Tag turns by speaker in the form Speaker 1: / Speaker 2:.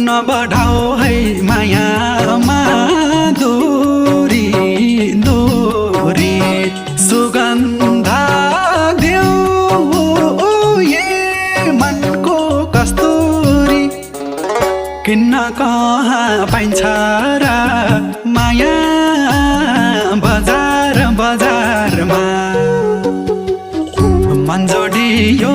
Speaker 1: नबढाओ है मायामा दूरी दूरी सुगन्धा देऊ ये मनको कस्तुरी किन्न कहाँ पाइन्छ र माया बजार बजारमा मन जोडियो